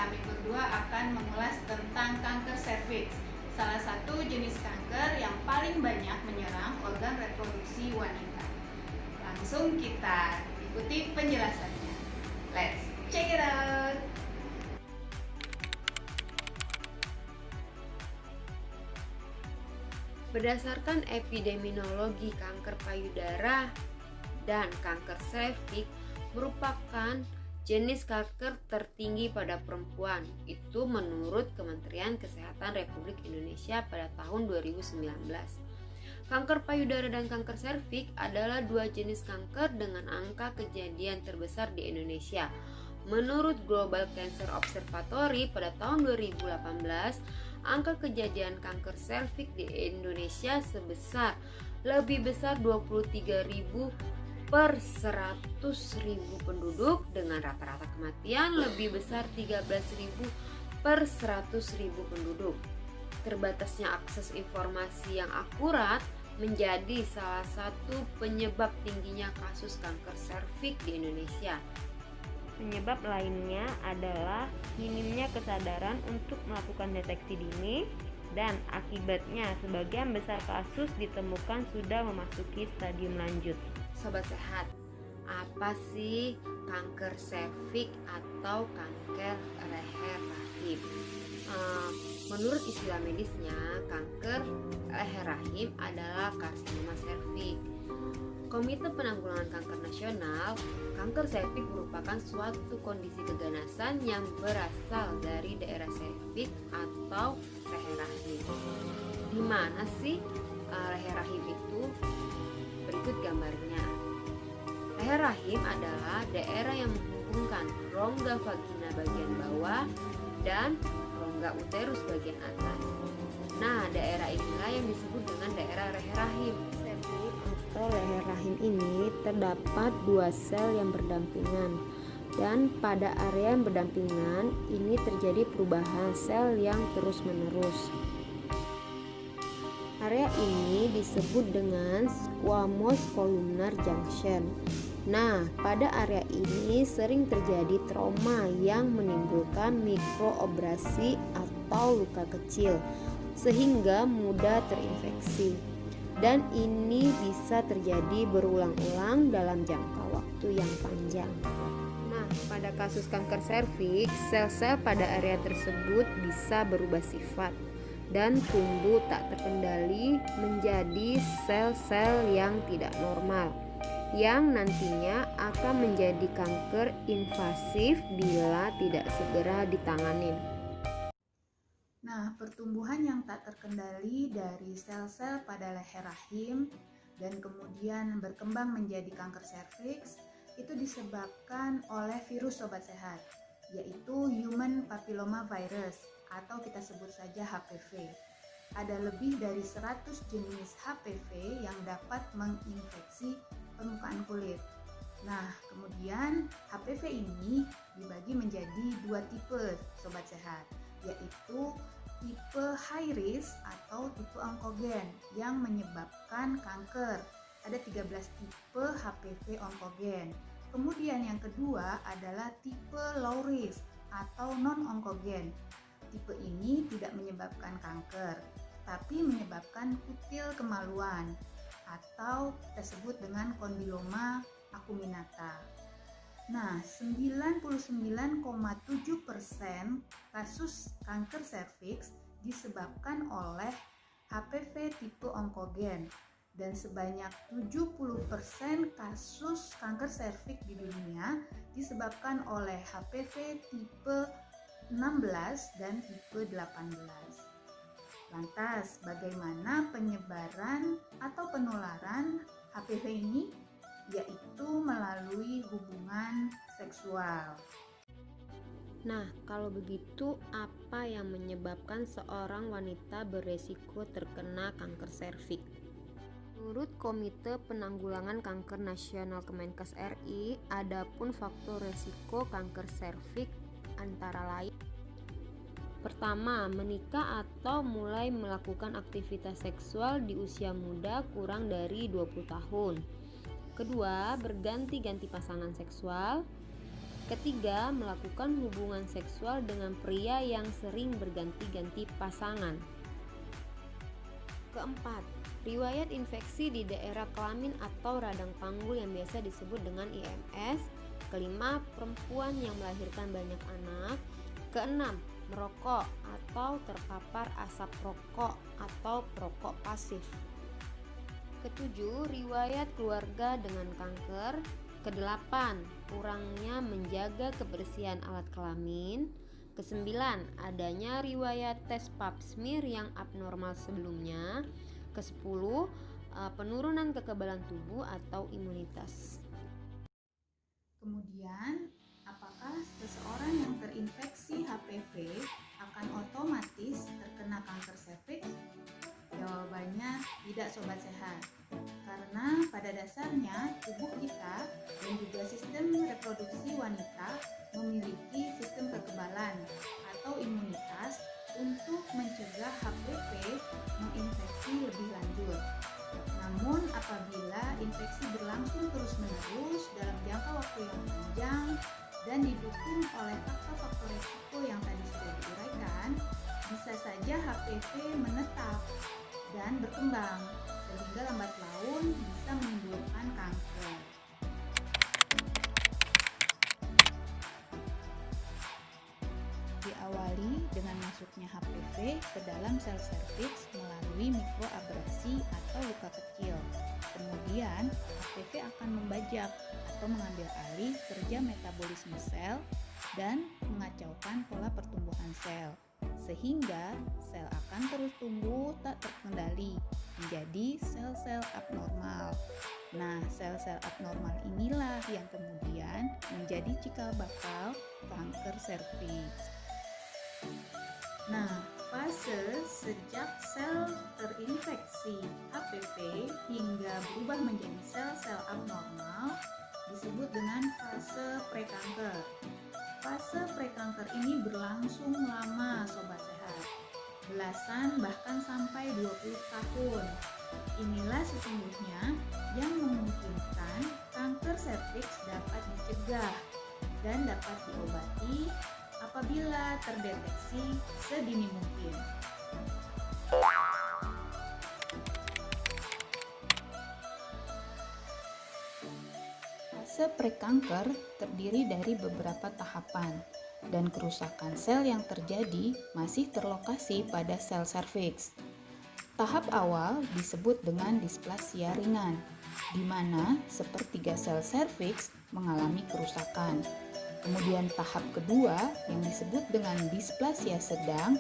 kami berdua akan mengulas tentang kanker serviks, salah satu jenis kanker yang paling banyak menyerang organ reproduksi wanita. Langsung kita ikuti penjelasannya. Let's check it out! Berdasarkan epidemiologi, kanker payudara dan kanker serviks merupakan jenis kanker tertinggi pada perempuan. Itu menurut Kementerian Kesehatan Republik Indonesia pada tahun 2019. Kanker payudara dan kanker serviks adalah dua jenis kanker dengan angka kejadian terbesar di Indonesia. Menurut Global Cancer Observatory pada tahun 2018, angka kejadian kanker serviks di Indonesia sebesar lebih besar 23.000 per 100.000 penduduk dengan rata-rata kematian lebih besar 13.000 per 100.000 penduduk. Terbatasnya akses informasi yang akurat menjadi salah satu penyebab tingginya kasus kanker serviks di Indonesia. Penyebab lainnya adalah minimnya kesadaran untuk melakukan deteksi dini dan akibatnya sebagian besar kasus ditemukan sudah memasuki stadium lanjut. Sobat sehat, apa sih kanker serviks atau kanker leher rahim? Menurut istilah medisnya, kanker leher rahim adalah karsinoma serviks. Komite Penanggulangan Kanker Nasional, kanker serviks merupakan suatu kondisi keganasan yang berasal dari daerah serviks atau leher rahim. Di mana sih leher rahim itu? Berikut gambarnya. Leher rahim adalah daerah yang menghubungkan rongga vagina bagian bawah dan rongga uterus bagian atas. Nah, daerah inilah yang disebut dengan daerah leher rahim. Atau leher rahim ini terdapat dua sel yang berdampingan, dan pada area yang berdampingan ini terjadi perubahan sel yang terus-menerus. Area ini disebut dengan squamous columnar junction. Nah, pada area ini sering terjadi trauma yang menimbulkan mikroabrasi atau luka kecil sehingga mudah terinfeksi. Dan ini bisa terjadi berulang-ulang dalam jangka waktu yang panjang. Nah, pada kasus kanker serviks, sel-sel pada area tersebut bisa berubah sifat dan tumbuh tak terkendali menjadi sel-sel yang tidak normal, yang nantinya akan menjadi kanker invasif bila tidak segera ditangani. Nah, pertumbuhan yang tak terkendali dari sel-sel pada leher rahim dan kemudian berkembang menjadi kanker serviks itu disebabkan oleh virus sobat sehat, yaitu Human Papilloma Virus atau kita sebut saja HPV. Ada lebih dari 100 jenis HPV yang dapat menginfeksi permukaan kulit. Nah, kemudian HPV ini dibagi menjadi dua tipe sobat sehat, yaitu tipe high risk atau tipe onkogen yang menyebabkan kanker. Ada 13 tipe HPV onkogen. Kemudian yang kedua adalah tipe low risk atau non onkogen. Tipe ini tidak menyebabkan kanker, tapi menyebabkan kutil kemaluan atau kita sebut dengan kondiloma acuminata. Nah, 99,7% kasus kanker serviks disebabkan oleh HPV tipe onkogen dan sebanyak 70% kasus kanker serviks di dunia disebabkan oleh HPV tipe 16 dan tipe 18. Lantas, bagaimana penyebaran atau penularan HPV ini? Yaitu melalui hubungan seksual. Nah, kalau begitu apa yang menyebabkan seorang wanita beresiko terkena kanker serviks? Menurut Komite Penanggulangan Kanker Nasional Kemenkes RI, adapun faktor resiko kanker serviks antara lain: pertama, menikah atau mulai melakukan aktivitas seksual di usia muda kurang dari 20 tahun. Kedua, berganti-ganti pasangan seksual. Ketiga, melakukan hubungan seksual dengan pria yang sering berganti-ganti pasangan. Keempat, riwayat infeksi di daerah kelamin atau radang panggul yang biasa disebut dengan IMS. Kelima, perempuan yang melahirkan banyak anak. Keenam, merokok atau terpapar asap rokok atau perokok pasif. Ketujuh, riwayat keluarga dengan kanker. Kedelapan, kurangnya menjaga kebersihan alat kelamin. Kesembilan, adanya riwayat tes pap smear yang abnormal sebelumnya. Kesepuluh, penurunan kekebalan tubuh atau imunitas. Kemudian, apakah seseorang yang terinfeksi HPV akan otomatis terkena kanker serviks? Jawabannya tidak, sobat sehat. Karena pada dasarnya tubuh kita dan juga sistem reproduksi wanita memiliki sistem kekebalan atau imunitas untuk mencegah HPV menginfeksi lebih lanjut. Namun apabila infeksi berlangsung terus-menerus dalam jangka waktu yang panjang dan didukung oleh faktor-faktor risiko yang tadi sudah diuraikan, bisa saja HPV menetap dan berkembang sehingga lambat laun bisa menimbulkan kanker. Diawali dengan masuknya HPV ke dalam sel serviks melalui mikroabrasi atau luka kecil. Kemudian HPV akan membajak atau mengambil alih kerja metabolisme sel dan mengacaukan pola pertumbuhan sel, sehingga sel akan terus tumbuh tak terkendali menjadi sel-sel abnormal. Nah, sel-sel abnormal inilah yang kemudian menjadi cikal bakal kanker serviks. Nah, fase sejak sel terinfeksi HPV hingga berubah menjadi sel-sel abnormal disebut dengan fase prekanker. Fase prekanker ini berlangsung lama, sobat sehat, belasan bahkan sampai 20 tahun. Inilah sesungguhnya yang memungkinkan kanker serviks dapat dicegah dan dapat diobati apabila terdeteksi sedini mungkin. Fase prekanker terdiri dari beberapa tahapan, dan kerusakan sel yang terjadi masih terlokasi pada sel serviks. Tahap awal disebut dengan displasia ringan, di mana sepertiga sel serviks mengalami kerusakan. Kemudian tahap kedua yang disebut dengan displasia sedang,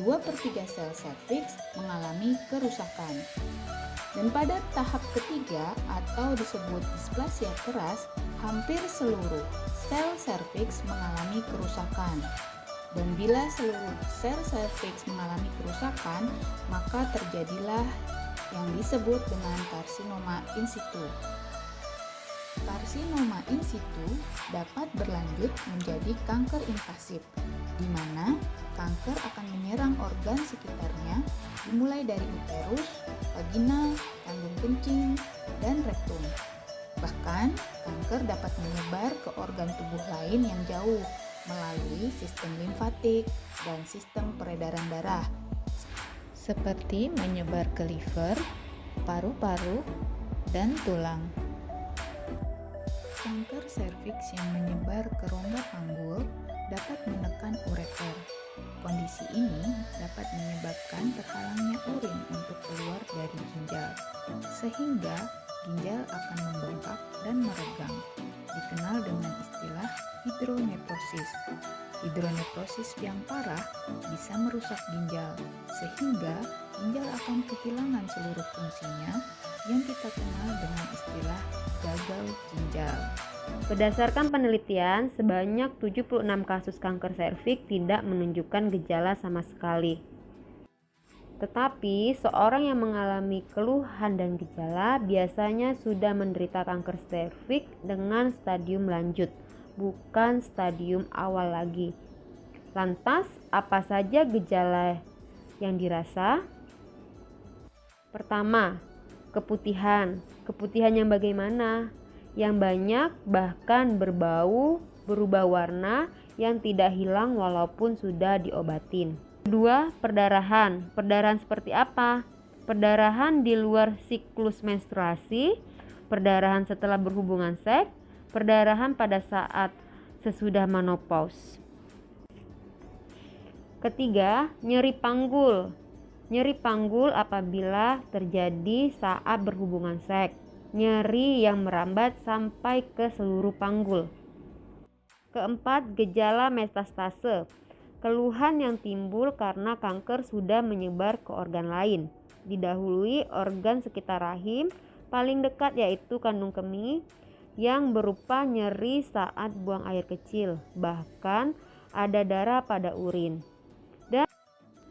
2/3 sel serviks mengalami kerusakan. Dan pada tahap ketiga atau disebut displasia keras, hampir seluruh sel serviks mengalami kerusakan. Dan bila seluruh sel serviks mengalami kerusakan, maka terjadilah yang disebut dengan karsinoma in situ. Karsinoma in situ dapat berlanjut menjadi kanker invasif, di mana kanker akan menyerang organ sekitarnya, dimulai dari uterus, vagina, kandung kencing, dan rektum. Bahkan, kanker dapat menyebar ke organ tubuh lain yang jauh melalui sistem limfatik dan sistem peredaran darah, seperti menyebar ke liver, paru-paru, dan tulang. Kanker serviks yang menyebar ke rongga panggul dapat menekan ureter. Kondisi ini dapat menyebabkan terhalangnya urin untuk keluar dari ginjal, sehingga ginjal akan membengkak dan meregang, dikenal dengan istilah hidronefrosis. Hidronefrosis yang parah bisa merusak ginjal, sehingga ginjal akan kehilangan seluruh fungsinya yang kita kenal dengan istilah gagal ginjal. Berdasarkan penelitian, sebanyak 76 kasus kanker serviks tidak menunjukkan gejala sama sekali. Tetapi, seorang yang mengalami keluhan dan gejala biasanya sudah menderita kanker serviks dengan stadium lanjut, bukan stadium awal lagi. Lantas, apa saja gejala yang dirasa? Pertama, keputihan. Keputihan yang bagaimana? Yang banyak bahkan berbau berubah warna yang tidak hilang walaupun sudah diobatin. Kedua, perdarahan. Perdarahan seperti apa? Perdarahan di luar siklus menstruasi, perdarahan setelah berhubungan seks, perdarahan pada saat sesudah menopause. Ketiga, nyeri panggul. Nyeri panggul apabila terjadi saat berhubungan seks. Nyeri yang merambat sampai ke seluruh panggul. Keempat, gejala metastase. Keluhan yang timbul karena kanker sudah menyebar ke organ lain. Didahului organ sekitar rahim, paling dekat yaitu kandung kemih, yang berupa nyeri saat buang air kecil, bahkan ada darah pada urin.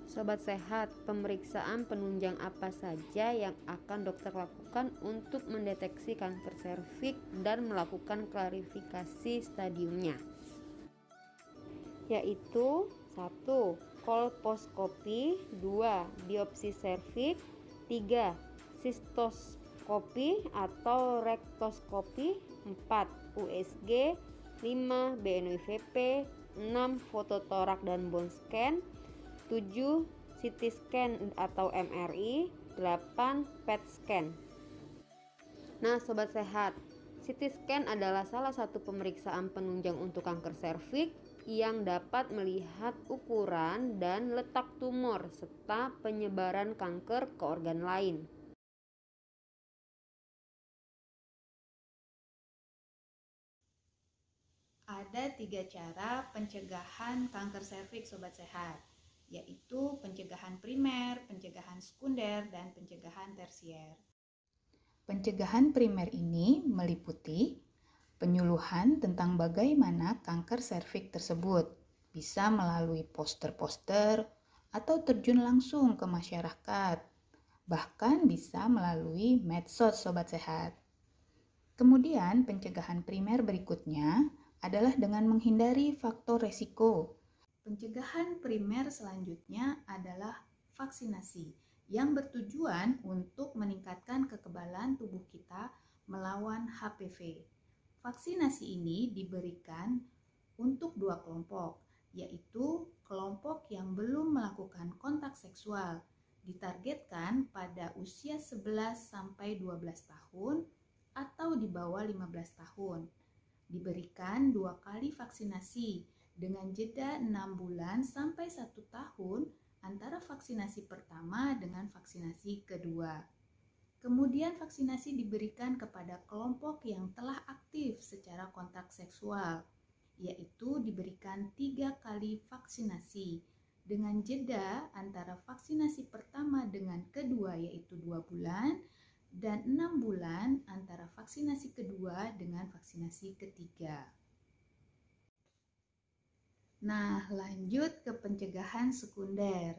Sobat sehat, pemeriksaan penunjang apa saja yang akan dokter lakukan untuk mendeteksi kanker serviks dan melakukan klarifikasi stadiumnya? Yaitu 1. Kolposkopi, 2. Biopsi serviks, 3. sistoskopi atau rektoskopi, 4. USG, 5. BNIVP, 6. Fototorak dan bone scan, 7. CT scan atau MRI, 8. PET scan. Nah, sobat sehat, CT scan adalah salah satu pemeriksaan penunjang untuk kanker serviks yang dapat melihat ukuran dan letak tumor serta penyebaran kanker ke organ lain. Ada 3 cara pencegahan kanker serviks sobat sehat, yaitu pencegahan primer, pencegahan sekunder, dan pencegahan tersier. Pencegahan primer ini meliputi penyuluhan tentang bagaimana kanker serviks tersebut, bisa melalui poster-poster atau terjun langsung ke masyarakat, bahkan bisa melalui medsos sobat sehat. Kemudian pencegahan primer berikutnya adalah dengan menghindari faktor resiko. Pencegahan primer selanjutnya adalah vaksinasi yang bertujuan untuk meningkatkan kekebalan tubuh kita melawan HPV. Vaksinasi ini diberikan untuk 2 kelompok, yaitu kelompok yang belum melakukan kontak seksual, ditargetkan pada usia 11-12 tahun atau di bawah 15 tahun. Diberikan 2 kali vaksinasi dengan jeda 6 bulan sampai 1 tahun antara vaksinasi pertama dengan vaksinasi kedua. Kemudian vaksinasi diberikan kepada kelompok yang telah aktif secara kontak seksual, yaitu diberikan 3 kali vaksinasi dengan jeda antara vaksinasi pertama dengan kedua yaitu 2 bulan dan 6 bulan antara vaksinasi kedua dengan vaksinasi ketiga. Nah, lanjut ke pencegahan sekunder.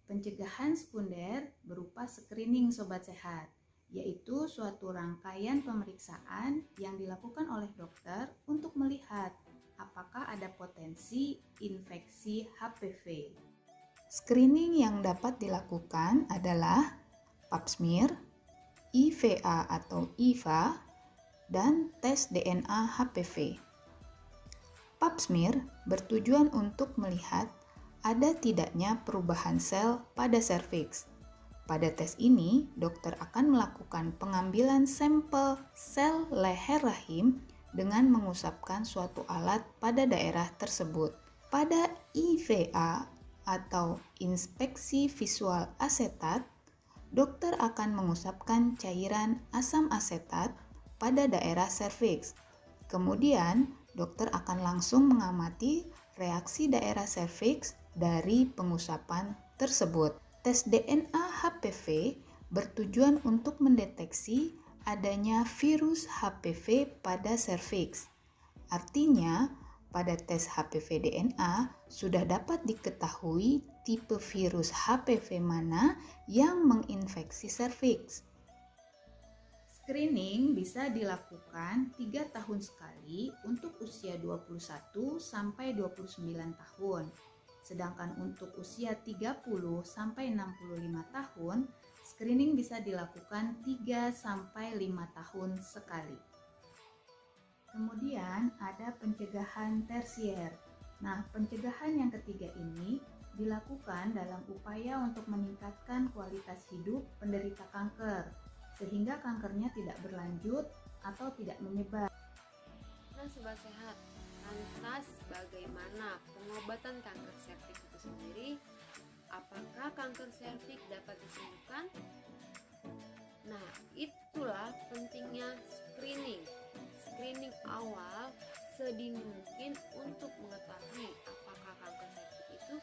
Pencegahan sekunder berupa screening sobat sehat, yaitu suatu rangkaian pemeriksaan yang dilakukan oleh dokter untuk melihat apakah ada potensi infeksi HPV. Screening yang dapat dilakukan adalah pap smear, IVA atau IVA, dan tes DNA HPV. Pap smear bertujuan untuk melihat ada tidaknya perubahan sel pada serviks. Pada tes ini, dokter akan melakukan pengambilan sampel sel leher rahim dengan mengusapkan suatu alat pada daerah tersebut. Pada IVA atau inspeksi visual asetat, dokter akan mengusapkan cairan asam asetat pada daerah serviks. Kemudian, dokter akan langsung mengamati reaksi daerah serviks dari pengusapan tersebut. Tes DNA HPV bertujuan untuk mendeteksi adanya virus HPV pada serviks. Artinya, pada tes HPV DNA sudah dapat diketahui tipe virus HPV mana yang menginfeksi serviks. Screening bisa dilakukan 3 tahun sekali untuk usia 21 sampai 29 tahun. Sedangkan untuk usia 30 sampai 65 tahun, screening bisa dilakukan 3 sampai 5 tahun sekali. Kemudian ada pencegahan tersier. Nah, pencegahan yang ketiga ini dilakukan dalam upaya untuk meningkatkan kualitas hidup penderita kanker, sehingga kankernya tidak berlanjut atau tidak menyebar. Nah, sobat sehat, lantas bagaimana pengobatan kanker serviks itu sendiri? Apakah kanker serviks dapat disembuhkan? Nah, itulah pentingnya screening awal sedini mungkin untuk mengetahui apakah kanker serviks itu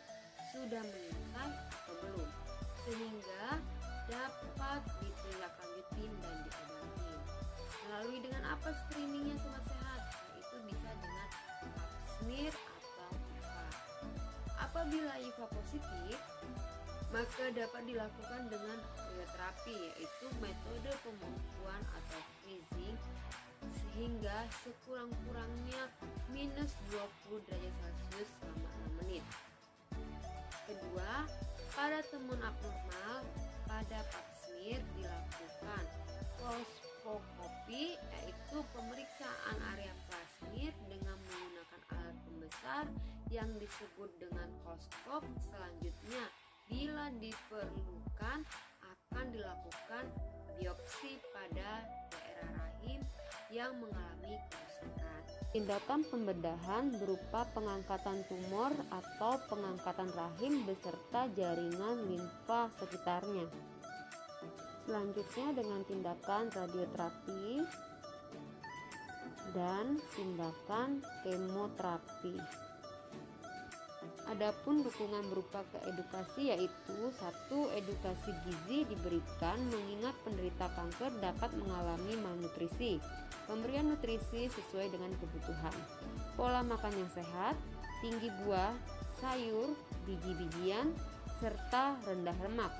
sudah mengintai atau belum, sehingga dapat ditindaklanjuti dan diobati. Melalui dengan apa screeningnya sobat sehat? Yaitu bisa dengan pap smear atau IVA. Apabila IVA positif, maka dapat dilakukan dengan krioterapi, yaitu metode pembekuan atau freezing sehingga sekurang-kurangnya minus 20 derajat Celcius selama 6 menit. Kedua, pada temuan abnormal pada pap smear dilakukan kolposcopy, yaitu pemeriksaan area plasmir dengan menggunakan alat pembesar yang disebut dengan kolskop. Selanjutnya, bila diperlukan akan dilakukan biopsi pada daerah rahim yang mengalami kerusakan. Tindakan pembedahan berupa pengangkatan tumor atau pengangkatan rahim beserta jaringan limfa sekitarnya. Selanjutnya dengan tindakan radioterapi dan tindakan kemoterapi. Adapun dukungan berupa keedukasi yaitu 1. Edukasi gizi diberikan mengingat penderita kanker dapat mengalami malnutrisi. Pemberian nutrisi sesuai dengan kebutuhan. Pola makan yang sehat, tinggi buah, sayur, biji-bijian, serta rendah lemak.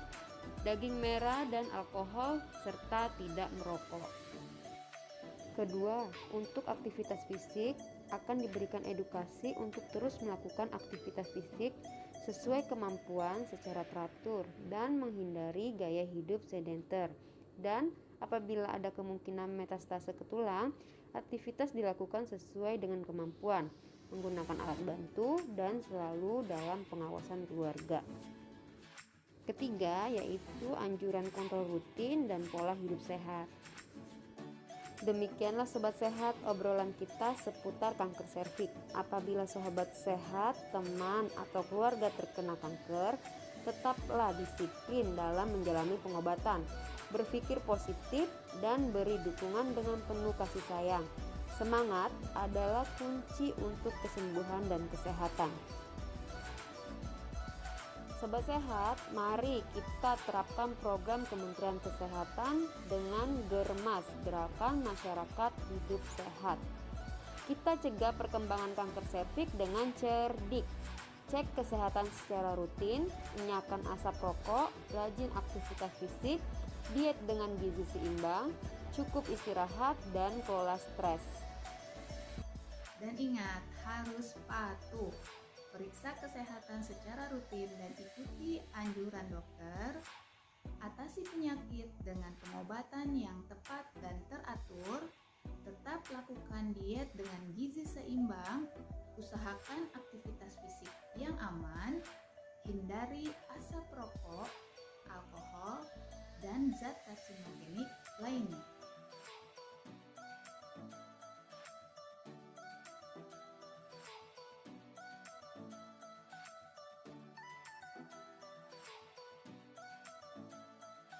Daging merah dan alkohol serta tidak merokok. Kedua, untuk aktivitas fisik akan diberikan edukasi untuk terus melakukan aktivitas fisik sesuai kemampuan secara teratur dan menghindari gaya hidup sedenter. Dan apabila ada kemungkinan metastase ke tulang, aktivitas dilakukan sesuai dengan kemampuan, menggunakan alat bantu dan selalu dalam pengawasan keluarga. Ketiga, yaitu anjuran kontrol rutin dan pola hidup sehat. Demikianlah sobat sehat obrolan kita seputar kanker serviks. Apabila sobat sehat, teman atau keluarga terkena kanker, tetaplah disiplin dalam menjalani pengobatan. Berpikir positif dan beri dukungan dengan penuh kasih sayang. Semangat adalah kunci untuk kesembuhan dan kesehatan. Sobat sehat, mari kita terapkan program Kementerian Kesehatan dengan Germas, Gerakan Masyarakat Hidup Sehat. Kita cegah perkembangan kanker serviks dengan cerdik. Cek kesehatan secara rutin, enyahkan asap rokok, rajin aktivitas fisik, diet dengan gizi seimbang, cukup istirahat, dan kelola stres. Dan ingat, harus patuh. Periksa kesehatan secara rutin dan ikuti anjuran dokter. Atasi penyakit dengan pengobatan yang tepat dan teratur. Tetap lakukan diet dengan gizi seimbang. Usahakan aktivitas fisik yang aman. Hindari asap rokok, alkohol, dan zat karsinogenik lainnya.